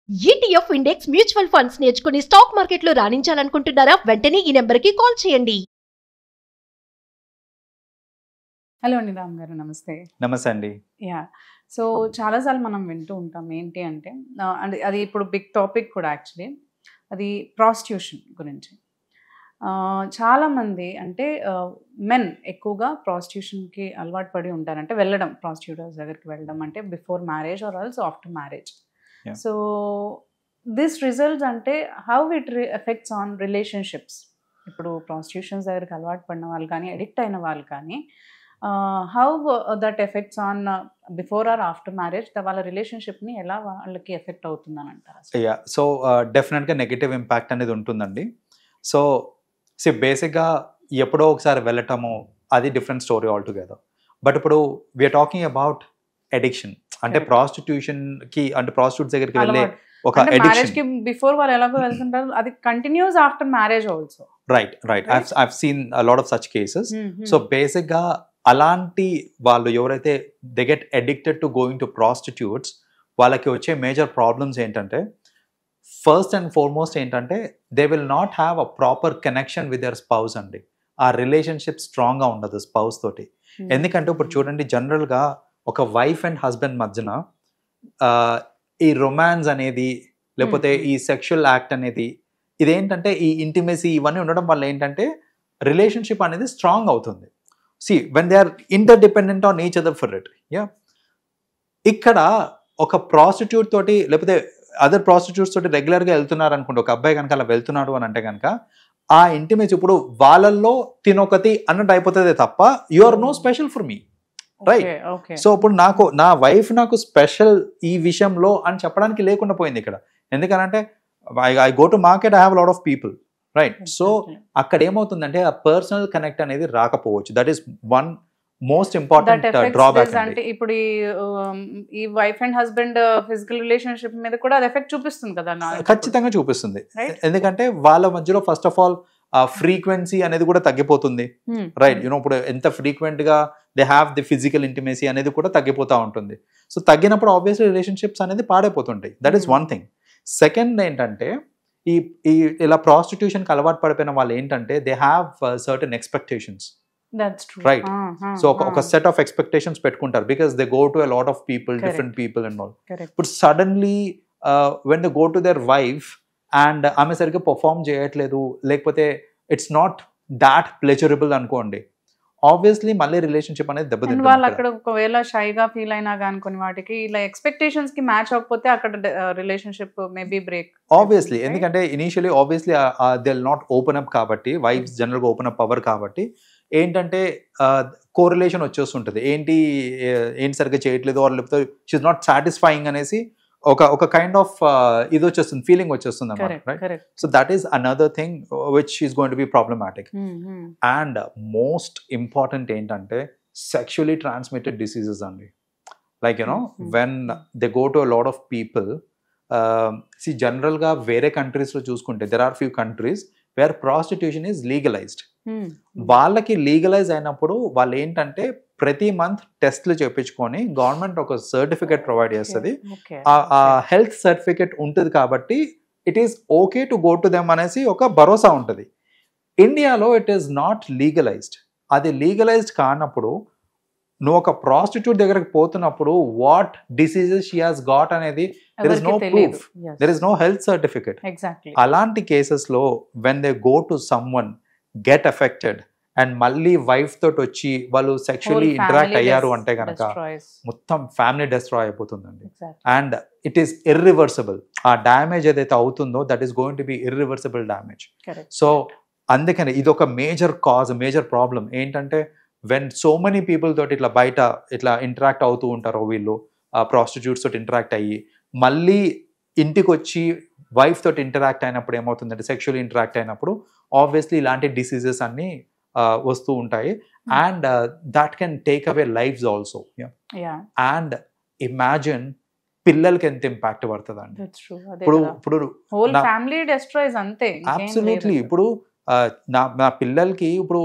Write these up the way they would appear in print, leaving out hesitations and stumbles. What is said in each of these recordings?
ETF index mutual funds నేర్చుకుని stock మార్కెట్లో రాణించాలనుకుంటున్నారా? వెంటనే ఈ నెంబర్కి కాల్ చేయండి. హలో అండి, రామ్ గారు నమస్తే. నమస్తే అండి. యా, సో చాలాసార్లు మనం వింటూ ఉంటాం ఏంటి అంటే అది ఇప్పుడు బిగ్ టాపిక్ కూడా యాక్చువల్లీ, అది ప్రాస్టిట్యూషన్ గురించి. చాలామంది అంటే మెన్ ఎక్కువగా ప్రాస్టిట్యూషన్కి అలవాటు పడి ఉంటారు. అంటే వెళ్ళడం, ప్రాస్టిట్యూటర్స్ దగ్గరికి వెళ్ళడం అంటే before marriage or also after marriage. So this results అంటే how it effects on relationships. ఇప్పుడు ప్రాస్టిట్యూషన్స్ దగ్గరికి అలవాటు పడిన వాళ్ళు కానీ, అడిక్ట్ అయిన వాళ్ళు కానీ, how that effects on before or after marriage, వాళ్ళ రిలేషన్షిప్ని ఎలా వాళ్ళకి ఎఫెక్ట్ అవుతుందని అంటారు? సో డెఫినెట్గా నెగిటివ్ ఇంపాక్ట్ అనేది ఉంటుందండి. సో బేసిక్గా ఎప్పుడో ఒకసారి వెళ్ళటము అది different story all together. But ఇప్పుడు వీఆర్ టాకింగ్ అబౌట్ అడిక్షన్, అంటే ప్రాస్టిట్యూషన్కి, అంటే ప్రాస్టిట్యూట్స్ దగ్గరికి వెళ్ళే ఒక అడిక్షన్. బిఫోర్ వాళ్ళు ఎలాగో వెళ్తుంటారు, అది continuous after marriage also. Right. I've seen a lot of such cases. So బేసిక్గా అలాంటి వాళ్ళు ఎవరైతే they get addicted to going to prostitutes, వాళ్ళకి వచ్చే మేజర్ ప్రాబ్లమ్స్ ఏంటంటే, ఫస్ట్ అండ్ ఫార్మోస్ట్ ఏంటంటే they will not have a proper connection with their spouse అండి. ఆ రిలేషన్షిప్ స్ట్రాంగ్గా ఉండదు స్పౌస్ తోటి. ఎందుకంటే ఇప్పుడు చూడండి, జనరల్గా ఒక వైఫ్ అండ్ హస్బెండ్ మధ్యన ఈ రొమాన్స్ అనేది, లేకపోతే ఈ సెక్షువల్ యాక్ట్ అనేది, ఇదేంటంటే ఈ ఇంటిమసీ ఇవన్నీ ఉండడం వల్ల ఏంటంటే రిలేషన్షిప్ అనేది స్ట్రాంగ్ అవుతుంది. When they are inter dependent on each other for it. ఇక్కడ ఒక ప్రాస్టిట్యూట్ తోటి, లేకపోతే అదర్ ప్రాస్టిట్యూట్స్ తోటి రెగ్యులర్గా వెళ్తున్నారు అనుకుంటే, ఒక అబ్బాయి కనుక అలా వెళ్తున్నాడు అని అంటే కనుక ఆ ఇంటిమసీ ఇప్పుడు వాళ్ళల్లో తినొకటి అన్నట్టు అయిపోతుంది తప్ప you are no special for me, right? So ఇప్పుడు నా వైఫ్ నాకు స్పెషల్ ఈ విషయంలో అని చెప్పడానికి లేకుండా పోయింది ఇక్కడ. ఎందుకనంటే I go to market, I have lot of people, right? So అక్కడ ఏమవుతుందంటే ఆ పర్సనల్ కనెక్ట్ అనేది రాకపోవచ్చు. That is one most important drawback. అంటే ఇప్పుడు ఈ wife and husband physical relationship మీద కూడా అది ఎఫెక్ట్ చూపిస్తుంది కదా? ఖచ్చితంగా చూపిస్తుంది. ఎందుకంటే వాళ్ళ మధ్యలో ఫస్ట్ ఆఫ్ ఆల్ ఫ్రీక్వెన్సీ అనేది కూడా తగ్గిపోతుంది, రైట్? ఇప్పుడు ఎంత ఫ్రీక్వెంట్ గా they have the physical intimacy అనేది కూడా తగ్గిపోతూ ఉంటుంది. సో తగ్గినప్పుడు ఆబ్వియస్లీ రిలేషన్షిప్స్ అనేది పాడైపోతుంటాయి. That is one thing. Second ఏంటంటే ఈ ఇలా ప్రాస్టిట్యూషన్కి అలవాటు పడిపోయిన వాళ్ళు ఏంటంటే they have certain expectations, right? So ఒక సెట్ ఆఫ్ ఎక్స్పెక్టేషన్స్ పెట్టుకుంటారు, because they go to a lot of people, different people and all. ఇప్పుడు suddenly when they go to their wife and ఆమె సరిగ్గా పర్ఫార్మ్ చేయట్లేదు, లేకపోతే ఇట్స్ నాట్ దాట్ ప్లెజరబుల్ అనుకోండి, obviously మళ్ళీ relationship అనేది దెబ్బతింటుంది. వాళ్ళు అక్కడ ఒకవేళ షైగా ఫీల్ అయినా కానీ కొన్ని వాటికి ఇలా ఎక్స్పెక్టేషన్స్ కి మ్యాచ్ అవ్వకపోతే అక్కడ రిలేషన్షిప్ మేబీ బ్రేక్ ఆబ్వియస్లీ. ఎందుకంటే initially obviously they will not open up కాబట్టి, వైఫ్స్ జనరల్గా ఓపెన్ అప్ అవ్వరు కాబట్టి ఏంటంటే కోరిలేషన్ వచ్చేస్తుంటుంది. ఏంటి సరిగ్గా చేయట్లేదు, లేకపోతే షీఈ్ నాట్ సాటిస్ఫైయింగ్ అనేసి ఒక కైండ్ ఆఫ్ ఇది వచ్చేస్తుంది, ఫీలింగ్ వచ్చేస్తుంది అన్నమాట, right? So that is another thing which is going to be problematic. And most important ఏంటంటే సెక్షువలీ ట్రాన్స్మిటెడ్ డిసీజెస్ అండి. Like when they go to a lot of people, జనరల్గా వేరే కంట్రీస్లో చూసుకుంటే there are few countries where prostitution is legalized. వాళ్ళకి legalize అయినప్పుడు వాళ్ళు ఏంటంటే ప్రతి మంత్ టెస్ట్లు చేయించుకొని గవర్నమెంట్ ఒక సర్టిఫికేట్ ప్రొవైడ్ చేస్తుంది. ఆ హెల్త్ సర్టిఫికేట్ ఉంటుంది కాబట్టి it is okay to go to them అనేసి ఒక భరోసా ఉంటుంది. ఇండియాలో ఇట్ ఈస్ నాట్ లీగలైజ్డ్. అది లీగలైజ్డ్ కానప్పుడు నువ్వు ఒక ప్రాస్టిట్యూట్ దగ్గరకు పోతున్నప్పుడు what diseases she has got అనేది there is no proof, there is no health certificate. Exactly. అలాంటి కేసెస్లో when they go to someone get affected and మళ్ళీ వైఫ్ తోటి వచ్చి వాళ్ళు సెక్షువల్లీ ఇంటరాక్ట్ అయ్యారు అంటే కనుక మొత్తం ఫ్యామిలీ డిస్ట్రాయ్ అయిపోతుందండి. And it is irreversible. ఆ డ్యామేజ్ ఏదైతే అవుతుందో that is going to B irreversible damage. So అందుకని ఇది ఒక మేజర్ కాజ్, మేజర్ ప్రాబ్లం ఏంటంటే వెన్ సో మెనీ పీపుల్ తోటి ఇట్లా బయట ఇట్లా ఇంటరాక్ట్ అవుతూ ఉంటారో, వీళ్ళు ప్రాస్టిట్యూట్స్ తోటి ఇంటరాక్ట్ అయ్యి మళ్ళీ ఇంటికి వచ్చి వైఫ్ తోటి ఇంటరాక్ట్ అయినప్పుడు ఏమవుతుందంటే, సెక్షువల్ ఇంటరాక్ట్ అయినప్పుడు ఆబ్వియస్లీ ఇలాంటి డిసీజెస్ అన్ని వస్తూ ఉంటాయి. And that can take away lives also. And imagine పిల్లలకి ఎంత ఇంపాక్ట్ పడుతుంది అండి. ఇప్పుడు అబ్సల్యూట్లీ. ఇప్పుడు నా పిల్లలకి ఇప్పుడు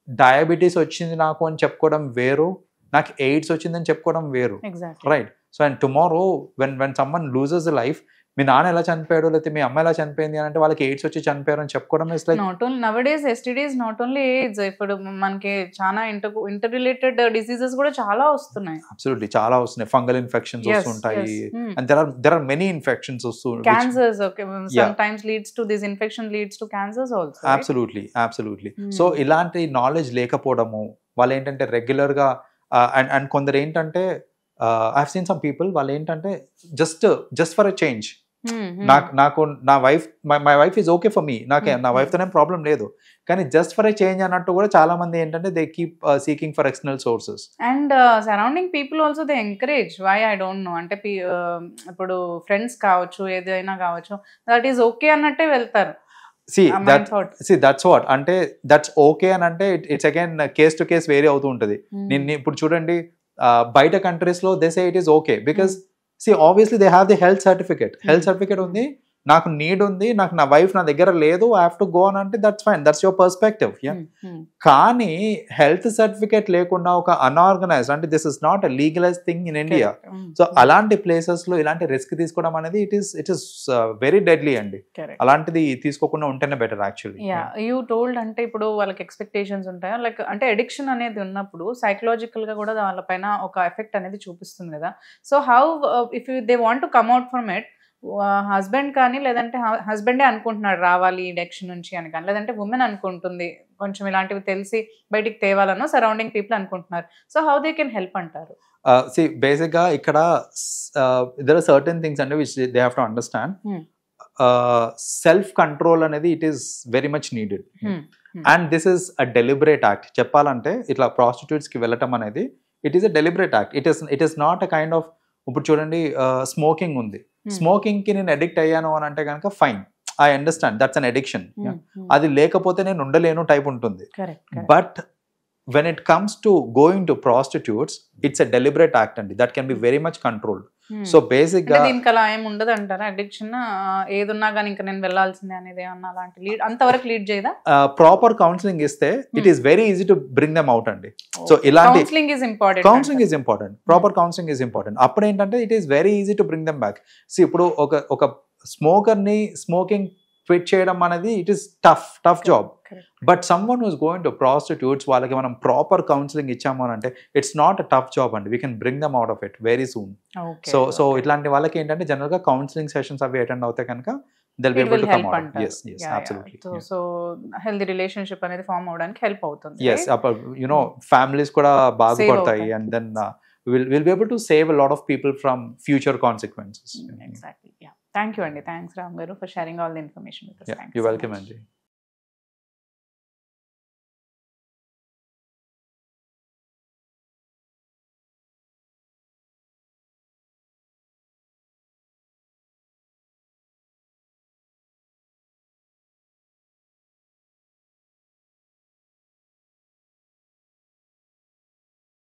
డయాబెటీస్ వచ్చింది నాకు అని చెప్పుకోవడం వేరు, నాకు ఎయిడ్స్ వచ్చిందని చెప్పుకోవడం వేరు, right? So and tomorrow when someone loses a life, మీ నాన్న ఎలా చనిపోయాడు లేకపోతే మీ అమ్మ ఎలా చనిపోయింది అని అంటే వాళ్ళకి ఎయిడ్స్ వచ్చి చనిపోయారు అని చెప్పుకోవడం is like not only nowadays STDs not only AIDS, ఇప్పుడు మనకి చాలా ఇంటర్ రిలేటెడ్ డిసీజెస్ కూడా చాలా వస్తున్నాయి. అబ్సల్యూట్లీ చాలా వస్తున్నాయి, ఫంగల్ ఇన్ఫెక్షన్స్ వస్తుంటాయి, and there are many infections వస్తున్నాయి. Cancers, okay, sometimes leads to this infection leads to cancers also. Absolutely. So ఇలాంటి నాలెడ్జ్ లేకపోవడము, వాళ్ళు ఏంటంటే రెగ్యులర్ గా అండ్ కొందరు ఏంటంటే I have seen some people వాళ్ళు ఏంటంటే జస్ట్ ఫర్ ఎ చేంజ్, నాకు నా wife my wife is okay for me, నా వైఫ్ తోనే ప్రాబ్లం లేదు, కానీ జస్ట్ ఫర్ ఎ చేంజ్ అన్నట్టు కూడా చాలా మంది ఏంటంటే they keep seeking for external sources. And surrounding people also they encourage, why I don't know, అంటే ఇప్పుడు ఫ్రెండ్స్ కావచ్చు ఏదైనా కావచ్చు, దట్ ఈస్ ఓకే అన్నట్టే వెళ్తారు. దట్స్ వాట్ అంటే దట్స్ ఓకే అని అంటే it's again case to case vary అవుతూ ఉంటుంది. నేను ఇప్పుడు చూడండి బయట కంట్రీస్ లో they say it is okay because obviously they have the health certificate ఉంది, నాకు నీడ్ ఉంది, నాకు నా వైఫ్ నా దగ్గర లేదు, ఐ హావ్ టు గో అని అంటే that's fine, that's your perspective. కానీ హెల్త్ సర్టిఫికేట్ లేకుండా ఒక అన్ఆర్గనైజ్డ్ అంటే this is not a legalise thing in India. So అలాంటి ప్లేసెస్ లో ఇలాంటి రిస్క్ తీసుకోవడం అనేది ఇట్ ఈస్ వెరీ డెడ్లీ అండి. అలాంటిది తీసుకోకుండా ఉంటేనే బెటర్ యాక్చువల్లీ. యూ టోల్డ్ అంటే ఇప్పుడు వాళ్ళకి ఎక్స్పెక్టేషన్స్ ఉంటాయా, లైక్ అంటే అడిక్షన్ అనేది ఉన్నప్పుడు సైకలాజికల్ గా కూడా వాళ్ళపైన ఒక ఎఫెక్ట్ అనేది చూపిస్తుంది కదా. So how if they want to come out from it, husband కానీ లేదంటే హస్బెండే అనుకుంటున్నాడు రావాలి అడిక్షన్ నుంచి అని కానీ, లేదంటే ఉమెన్ అనుకుంటుంది కొంచెం ఇలాంటివి తెలిసి బయటికి తేవాలనో సరౌండింగ్ పీపుల్ అనుకుంటున్నారు, so how they can help అంటారు? బేసిక్ గా ఇక్కడ there are certain things అంటే which they have to understand. Self control అనేది it is very much needed and this is a deliberate act. చెప్పాలంటే ఇట్లా ప్రాస్టిట్యూట్స్ కి వెళ్ళటం అనేది it is a deliberate act. It is not a kind of, ఇప్పుడు చూడండి smoking ఉంది, smoking కి నేను అడిక్ట్ అయ్యాను అని అంటే కనుక fine, I understand that's an addiction. అది లేకపోతే నేను ఉండలేను టైప్ ఉంటుంది. But when it comes to going to prostitutes, it's a deliberate act and that can be very much controlled. So basically దీనికి అలా ఏం ఉండదు అంటారా? అడిక్షన్ ఏదున్నా కానీ ఇంకా నేను వెళ్ళాల్సిందే అనేది అన్న అలాంటి లీడ్ అంతవరకు లీడ్ చేయదా? ప్రాపర్ కౌన్సిలింగ్ ఇస్తే it is very easy to bring them out అండి. సో ఇలాంటి counselling is important, proper counselling is important. అప్పుడు ఏంటంటే it is very easy to bring them back. So ఇప్పుడు ఒక స్మోకర్ ని స్మోకింగ్ క్విట్ చేయడం అనేది it is tough job. But someone who's going to prostitutes, వాళ్ళకి మనం ప్రాపర్ కౌన్సిలింగ్ ఇచ్చాము అని అంటే it's not a tough job అండి. We can bring them out of it very soon. So ఇట్లాంటి వాళ్ళకి ఏంటంటే జనరల్ గా కౌన్సిలింగ్ సెషన్స్ అవి అటెండ్ అవుతాయి కనుక they'll be able to come out. Yes, absolutely. So healthy relationship అనేది ఫార్మ్ అవడానికి హెల్ప్ అవుతుంది. Yes, you know, families కూడా బాగుపడతాయి and then we'll be able to save a lot of people from future consequences. Exactly. Yeah. Thank you, Andy. Thanks, Ram Garu, for sharing all the information with us. You're welcome, Andy.